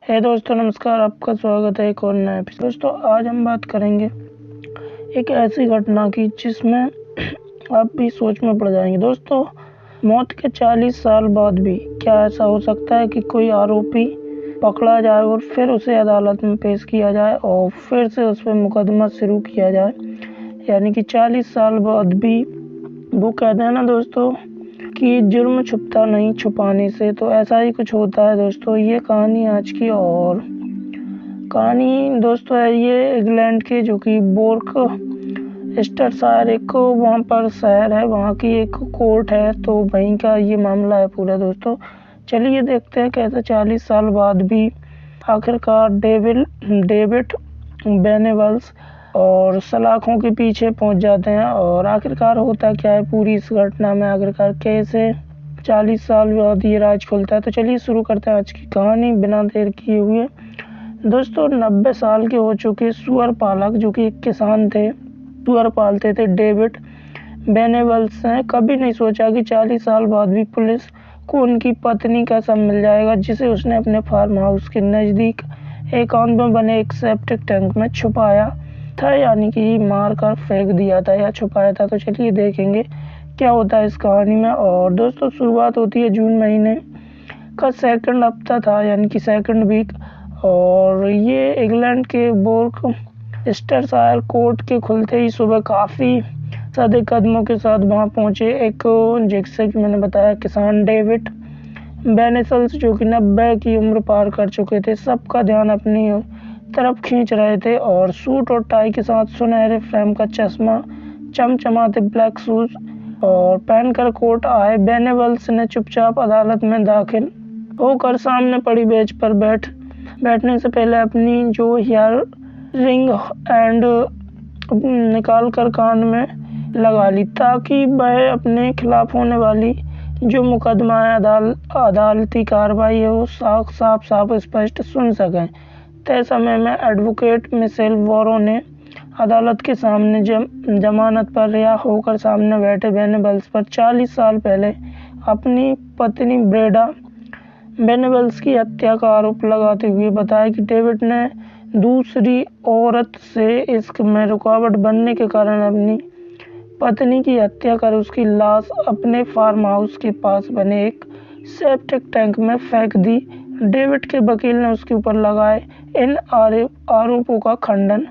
है दोस्तों, नमस्कार। आपका स्वागत है एक और नए एपिसोड। दोस्तों, आज हम बात करेंगे एक ऐसी घटना की जिसमें आप भी सोच में पड़ जाएंगे। दोस्तों, मौत के 40 साल बाद भी क्या ऐसा हो सकता है कि कोई आरोपी पकड़ा जाए और फिर उसे अदालत में पेश किया जाए और फिर से उस पर मुकदमा शुरू किया जाए, यानी कि 40 साल बाद भी। वो कहते हैं ना दोस्तों कि जुर्म छुपता नहीं छुपाने से, तो ऐसा ही कुछ होता है दोस्तों। ये कहानी आज की और कहानी दोस्तों है ये इंग्लैंड के जो कि वोर्सेस्टरशायर एक वहाँ पर शहर है, वहाँ की एक कोर्ट है, तो वहीं का ये मामला है पूरा। दोस्तों चलिए देखते हैं कैसे 40 साल बाद भी आखिरकार डेविड बेनेवल्स और सलाखों के पीछे पहुंच जाते हैं और आखिरकार होता क्या है पूरी इस घटना में, आखिरकार कैसे 40 साल बाद ये राज खुलता है। तो चलिए शुरू करते हैं आज की कहानी बिना देर किए हुए। दोस्तों, 90 साल के हो चुके सुअर पालक जो कि एक किसान थे, सुअर पालते थे, डेविड बेनेवल्स ने कभी नहीं सोचा कि 40 साल बाद भी पुलिस को उनकी पत्नी का शव मिल जाएगा, जिसे उसने अपने फार्म हाउस के नज़दीक एकांत में बने एक सेप्टिक टैंक में छुपाया था, यानी कि मार कर फेंक दिया था या छुपाया था। तो चलिए देखेंगे क्या होता है इस कहानी में। और दोस्तों, शुरुआत होती है जून महीने का सेकंड हफ्ता था, यानी कि सेकंड वीक, और ये इंग्लैंड के वोर्सेस्टरशायर कोर्ट के खुलते ही सुबह काफ़ी सादे कदमों के साथ वहाँ पहुँचे एक, जैसे कि मैंने बताया, किसान डेविड बेनेवल्स जो कि 90 की उम्र पार कर चुके थे। सबका ध्यान अपनी तरफ खींच रहे थे और सूट और टाई के साथ सुनहरे फ्रेम का चश्मा, चमचमाते ब्लैक शूज और पहनकर कोर्ट आए। बेनेवल्स ने चुपचाप अदालत में दाखिल होकर सामने पड़ी बेंच पर बैठने से पहले अपनी जो हेयर रिंग एंड निकाल कर कान में लगा ली, ताकि वह अपने खिलाफ होने वाली जो मुकदमा है, अदालती कार्रवाई है, वो साफ स्पष्ट सुन सकें। तय समय में एडवोकेट मिशेल वॉरो ने अदालत के सामने जमानत पर रिहा होकर सामने बैठे बेनेवल्स पर 40 साल पहले अपनी पत्नी ब्रेडा बेनेवल्स की हत्या का आरोप लगाते हुए बताया कि डेविड ने दूसरी औरत से इश्क में रुकावट बनने के कारण अपनी पत्नी की हत्या कर उसकी लाश अपने फार्म हाउस के पास बने एक सेप्टिक टैंक में फेंक दी। डेविड के वकील ने उसके ऊपर लगाए इन आरोपों का खंडन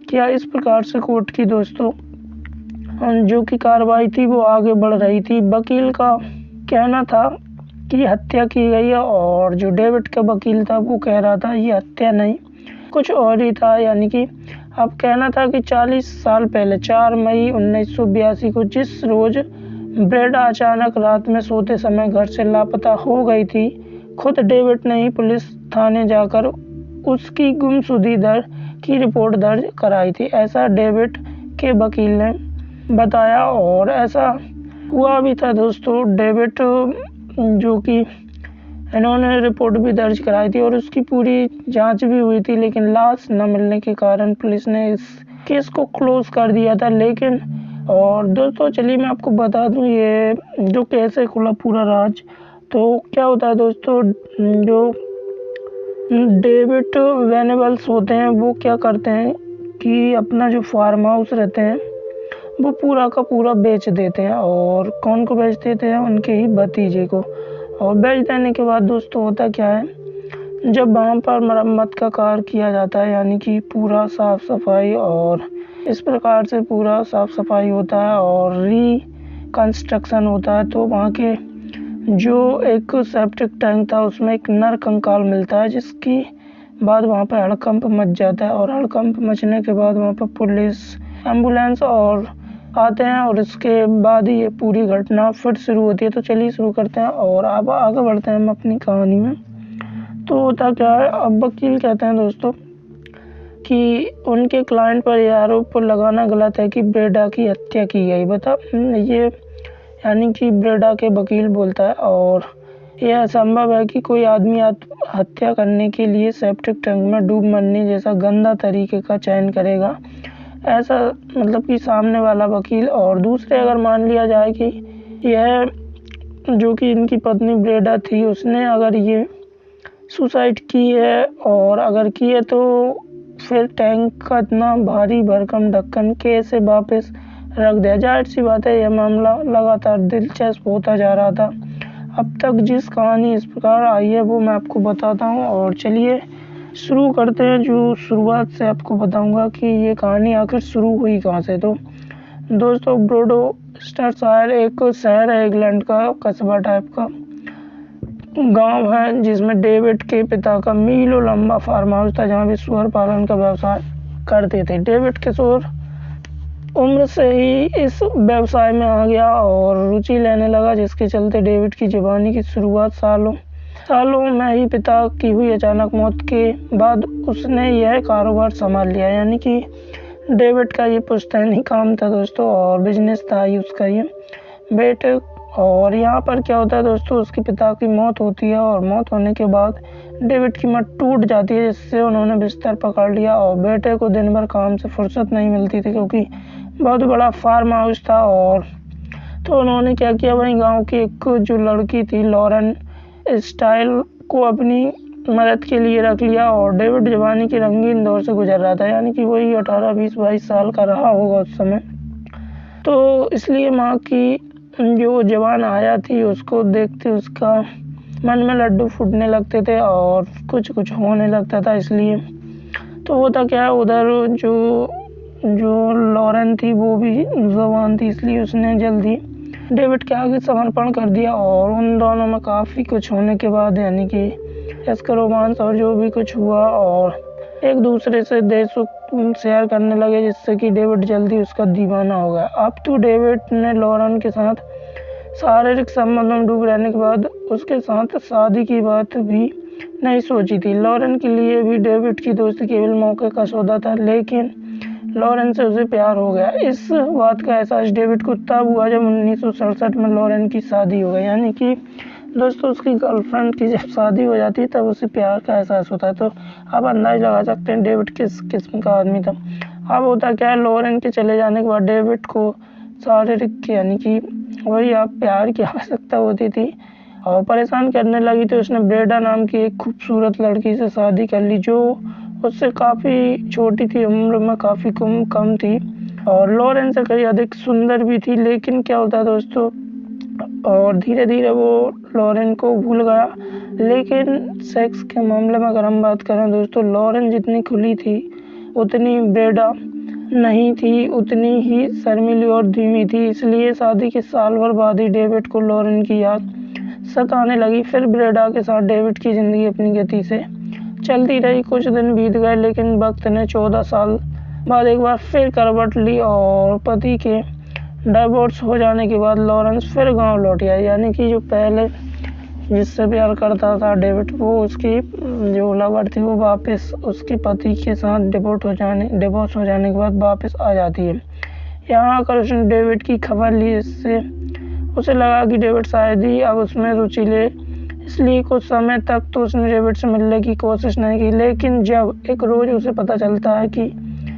किया। इस प्रकार से कोर्ट की दोस्तों जो की कार्रवाई थी वो आगे बढ़ रही थी। वकील का कहना था कि हत्या की गई है और जो डेविड का वकील था वो कह रहा था ये हत्या नहीं, कुछ और ही था। यानी कि अब कहना था कि 40 साल पहले 4 मई 1982 को जिस रोज ब्रेडा अचानक रात में सोते समय घर से लापता हो गई थी, खुद डेविड ने ही पुलिस थाने जाकर उसकी गुमशुदगी की रिपोर्ट दर्ज कराई थी, ऐसा डेविड के वकील ने बताया। और ऐसा हुआ भी था दोस्तों। डेविड जो कि इन्होंने रिपोर्ट भी दर्ज कराई थी और उसकी पूरी जांच भी हुई थी, लेकिन लाश न मिलने के कारण पुलिस ने इस केस को क्लोज कर दिया था। लेकिन और दोस्तों चलिए मैं आपको बता दूं ये जो कैसे खुला पूरा राज। तो क्या होता है दोस्तों, जो डेविड बेनेवल्स होते हैं वो क्या करते हैं कि अपना जो फार्म हाउस रहते हैं वो पूरा का पूरा बेच देते हैं। और कौन को बेच देते हैं? उनके ही भतीजे को। और बेच देने के बाद दोस्तों होता क्या है, जब वहाँ पर मरम्मत का कार्य किया जाता है, यानी कि पूरा साफ सफाई, और इस प्रकार से पूरा साफ सफाई होता है और रिकंस्ट्रक्शन होता है, तो वहाँ के जो एक सेप्टिक टैंक था उसमें एक नर कंकाल मिलता है, जिसकी बाद वहाँ पर हड़कंप मच जाता है। और हड़कंप मचने के बाद वहाँ पर पुलिस, एम्बुलेंस और आते हैं और इसके बाद ही ये पूरी घटना फिर शुरू होती है। तो चलिए शुरू करते हैं और अब आगे बढ़ते हैं हम अपनी कहानी में। तो होता क्या है, अब वकील कहते हैं दोस्तों कि उनके क्लाइंट पर यह आरोप लगाना गलत है कि ब्रेडा की हत्या की गई। बता ये, यानी कि ब्रेडा के वकील बोलता है, और यह असंभव है कि कोई आदमी हत्या करने के लिए सेप्टिक टैंक में डूब मरने जैसा गंदा तरीके का चयन करेगा, ऐसा मतलब कि सामने वाला वकील। और दूसरे अगर मान लिया जाए कि यह जो कि इनकी पत्नी ब्रेडा थी, उसने अगर ये सुसाइड की है, और अगर की है तो फिर टैंक का इतना भारी भरकम ढक्कन कैसे वापस रख दिया। जाहिर सी बात है, यह मामला लगातार दिलचस्प होता जा रहा था। अब तक जिस कहानी इस प्रकार आई है वो मैं आपको बताता हूँ, और चलिए शुरू करते हैं। जो शुरुआत से आपको बताऊंगा कि ये कहानी आखिर शुरू हुई कहाँ से। तो दोस्तों, ग्लौस्टरशायर एक शहर है, इंग्लैंड का कस्बा टाइप का गांव है, जिसमें डेविड के पिता का मीलों लंबा फार्म हाउस था, जहां वे सूअर पालन का व्यवसाय करते थे। डेविड किशोर उम्र से ही इस व्यवसाय में आ गया और रुचि लेने लगा, जिसके चलते डेविड की जवानी की शुरुआत सालों में ही पिता की हुई अचानक मौत के बाद उसने यह कारोबार संभाल लिया। यानी कि डेविड का ये पुश्तैनी काम था दोस्तों, और बिजनेस था ही उसका ये बेटे। और यहाँ पर क्या होता है दोस्तों, उसके पिता की मौत होती है, और मौत होने के बाद डेविड की मत टूट जाती है, जिससे उन्होंने बिस्तर पकड़ लिया। और बेटे को दिन भर काम से फुर्सत नहीं मिलती थी, क्योंकि बहुत बड़ा फार्म हाउस था। और तो उन्होंने क्या किया, वहीं गांव की एक जो लड़की थी लॉरेन स्टाइल को अपनी मदद के लिए रख लिया। और डेविड जवानी के रंगीन दौर से गुजर रहा था, यानी कि वही 18, 20, 22 साल का रहा होगा उस समय। तो इसलिए माँ की जो जवान आया थी उसको देखते उसका मन में लड्डू फूटने लगते थे और कुछ कुछ होने लगता था। इसलिए तो होता क्या है, उधर जो लॉरेन थी वो भी जवान थी, इसलिए उसने जल्दी डेविड के आगे समर्पण कर दिया। और उन दोनों में काफ़ी कुछ होने के बाद, यानी कि इसका रोमांस और जो भी कुछ हुआ, और एक दूसरे से देश शेयर करने लगे, जिससे कि डेविड जल्दी उसका दीवाना हो गया। अब तो डेविड ने लॉरेन के साथ शारीरिक संबंधों में डूब रहने के बाद उसके साथ शादी की बात भी नहीं सोची थी। लॉरेन के लिए भी डेविड की दोस्ती केवल मौके का सौदा था, लेकिन लॉरेन से उसे प्यार हो गया। इस बात का एहसास डेविड को तब हुआ जब 1967 में लॉरेन की शादी हो गई। यानी कि दोस्तों, उसकी गर्लफ्रेंड की जब शादी हो जाती है तब उसे प्यार का एहसास होता है। तो आप अंदाज लगा सकते हैं डेविड किस किस्म का आदमी था। अब होता क्या है, लॉरेन के चले जाने के बाद डेविड को शारीरिक, यानी कि वही आप प्यार की आवश्यकता होती थी और परेशान करने लगी। तो उसने ब्रेडा नाम की एक खूबसूरत लड़की से शादी कर ली, जो उससे काफ़ी छोटी थी, उम्र में काफ़ी कम थी, और लॉरेन से कहीं अधिक सुंदर भी थी। लेकिन क्या होता है दोस्तों, और धीरे धीरे वो लॉरेन को भूल गया। लेकिन सेक्स के मामले में अगर हम बात करें दोस्तों, लॉरेन जितनी खुली थी उतनी ब्रेडा नहीं थी, उतनी ही शर्मीली और धीमी थी। इसलिए शादी के साल भर बाद ही डेविड को लॉरेन की याद सताने लगी। फिर ब्रेडा के साथ डेविड की ज़िंदगी अपनी गति से चलती रही। कुछ दिन बीत गए, लेकिन वक्त ने 14 साल बाद एक बार फिर करवट ली, और पति के डिवोर्स हो जाने के बाद लॉरेंस फिर गांव लौट आया। यानी कि जो पहले जिससे प्यार करता था डेविड, वो उसकी जो लवर थी वो वापस उसके पति के साथ डिवोर्स हो जाने के बाद वापस आ जाती है। यहाँ आकर उसने डेविड की खबर ली, इससे उसे लगा कि डेविड शायद ही अब उसमें रुचि ले। इसलिए कुछ समय तक तो उसने डेविड से मिलने की कोशिश नहीं की। लेकिन जब एक रोज़ उसे पता चलता है कि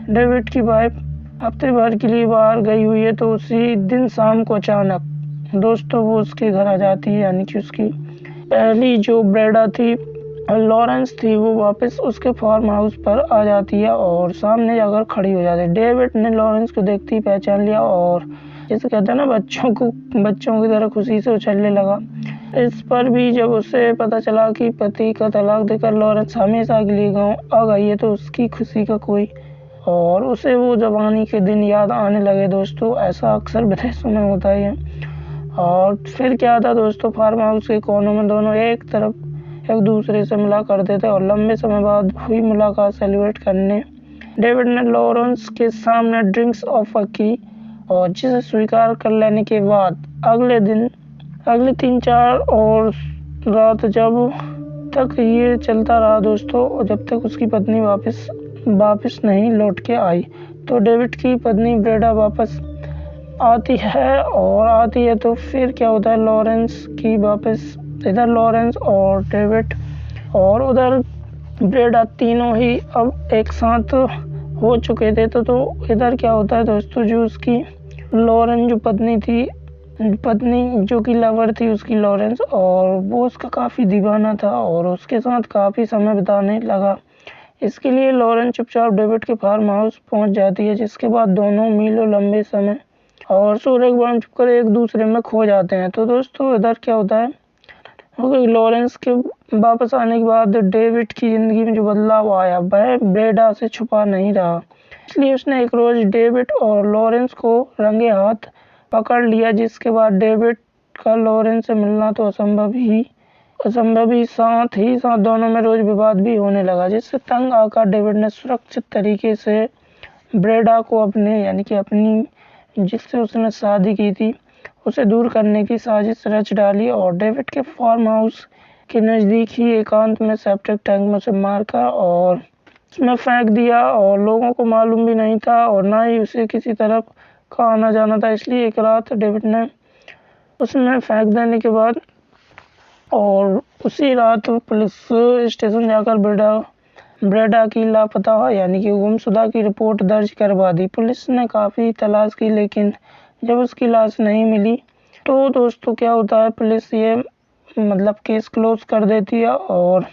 डेविड की वाइफ हफ्ते भर के लिए बाहर गई हुई है, तो उसी दिन शाम को अचानक दोस्तों वो उसके घर आ जाती है। यानी कि उसकी पहली जो ब्रेडा थी, लॉरेंस थी, वो वापस उसके फार्म हाउस पर आ जाती है और सामने जाकर खड़ी हो जाती है। डेविड ने लॉरेंस को देखते ही पहचान लिया और जैसे कहते हैं ना, बच्चों की तरह खुशी से उछलने लगा। इस पर भी जब उसे पता चला कि पति का तलाक देकर लॉरेंस हमेशा के लिए गाँव आ गई है, तो उसकी खुशी का कोई और उसे वो जवानी के दिन याद आने लगे। दोस्तों, ऐसा अक्सर विदेशों में होता है। और फिर क्या था दोस्तों, फार्म हाउस के कोनों में दोनों एक तरफ एक दूसरे से मिला करते थे और लंबे समय बाद हुई मुलाकात सेलिब्रेट करने डेविड ने लॉरेंस के सामने ड्रिंक्स ऑफर की, और जिसे स्वीकार कर लेने के बाद अगले 3-4 और रात जब तक ये चलता रहा दोस्तों, जब तक उसकी पत्नी वापस नहीं लौट के आई। तो डेविड की पत्नी ब्रेडा वापस आती है तो फिर क्या होता है, लॉरेंस की वापस इधर लॉरेंस और डेविड और उधर ब्रेडा तीनों ही अब एक साथ हो चुके थे। तो इधर क्या होता है दोस्तों, जो उसकी लॉरेन जो पत्नी थी पत्नी जो कि लवर थी उसकी लॉरेंस, और वो उसका काफ़ी दीवाना था और उसके साथ काफ़ी समय बिताने लगा। इसके लिए लॉरेंस चुपचाप डेविड के फार्म हाउस पहुंच जाती है, जिसके बाद दोनों मीलों लंबे समय और सूरज बन चुपकर एक दूसरे में खो जाते हैं। तो दोस्तों इधर क्या होता है, लॉरेंस के वापस आने के बाद डेविड की ज़िंदगी में जो बदलाव आया वह ब्रेडा से छुपा नहीं रहा, इसलिए उसने एक रोज़ डेविड और लॉरेंस को रंगे हाथ पकड़ लिया, जिसके बाद डेविड का लॉरेंस से मिलना तो असंभव ही साथ दोनों में रोज़ विवाद भी होने लगा, जिससे तंग आकर डेविड ने सुरक्षित तरीके से ब्रेडा को अपनी जिससे उसने शादी की थी उसे दूर करने की साजिश रच डाली और डेविड के फार्म हाउस के नज़दीक ही एकांत में सेप्टिक टैंक में से मारकर और उसमें फेंक दिया, और लोगों को मालूम भी नहीं था और ना ही उसे किसी तरफ का आना जाना था। इसलिए एक रात डेविड ने उसमें फेंक देने के बाद और उसी रात पुलिस स्टेशन जाकर ब्रेडा की लापता कि गुमशुदा की रिपोर्ट दर्ज करवा दी। पुलिस ने काफ़ी तलाश की, लेकिन जब उसकी लाश नहीं मिली तो दोस्तों क्या होता है, पुलिस ये केस क्लोज कर देती है, और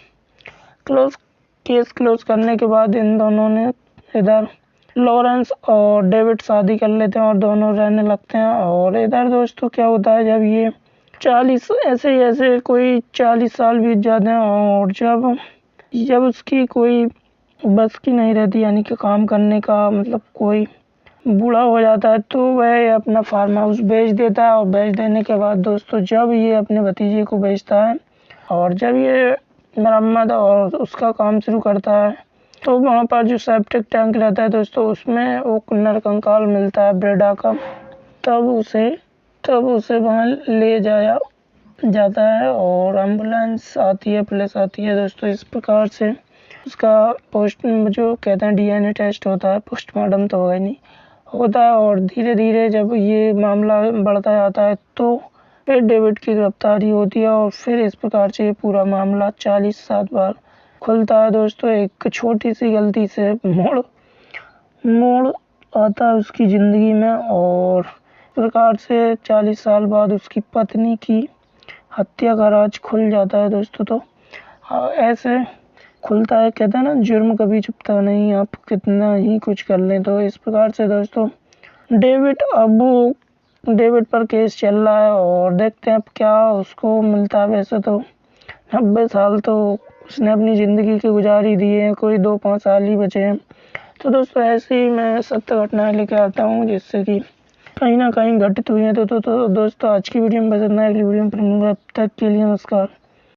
केस क्लोज करने के बाद इन दोनों ने इधर लॉरेंस और डेविड शादी कर लेते हैं और दोनों रहने लगते हैं। और इधर दोस्तों क्या होता है, जब ये 40 साल बीत जाते हैं और जब उसकी कोई बस की नहीं रहती, कि काम करने का कोई बूढ़ा हो जाता है, तो वह अपना फार्म हाउस बेच देता है। और बेच देने के बाद दोस्तों जब ये अपने भतीजे को बेचता है और जब ये मरम्मत और उसका काम शुरू करता है, तो वहाँ पर जो सेप्टिक टैंक रहता है दोस्तों, उसमें वो नरकंकाल मिलता है ब्रेडा का। तब उसे वहाँ ले जाया जाता है और एम्बुलेंस आती है, पुलिस आती है दोस्तों। इस प्रकार से उसका जो कहते हैं DNA टेस्ट होता है, पोस्टमार्टम तो होगा ही नहीं, होता है। और धीरे धीरे जब ये मामला बढ़ता जाता है तो फिर डेविड की गिरफ्तारी होती है और फिर इस प्रकार से ये पूरा मामला 40 साल बाद खुलता है दोस्तों। एक छोटी सी गलती से मोड़ आता है उसकी ज़िंदगी में, और इस प्रकार से 40 साल बाद उसकी पत्नी की हत्या का राज खुल जाता है दोस्तों। तो ऐसे खुलता है, कहते हैं ना, जुर्म कभी छुपता नहीं, आप कितना ही कुछ कर लें। तो इस प्रकार से दोस्तों डेविड पर केस चल रहा है और देखते हैं अब क्या उसको मिलता है। वैसे तो 90 साल तो उसने अपनी ज़िंदगी के गुजार ही दिए हैं, कोई 2-5 साल ही बचे हैं। तो दोस्तों ऐसे ही मैं सत्य घटनाएं लेके आता हूँ जिससे कि कहीं ना कहीं घटित हुई हैं। तो दोस्तों आज की वीडियो में बस इतना है। अगली वीडियो में फिर मिलूंगा, तब तक के लिए नमस्कार।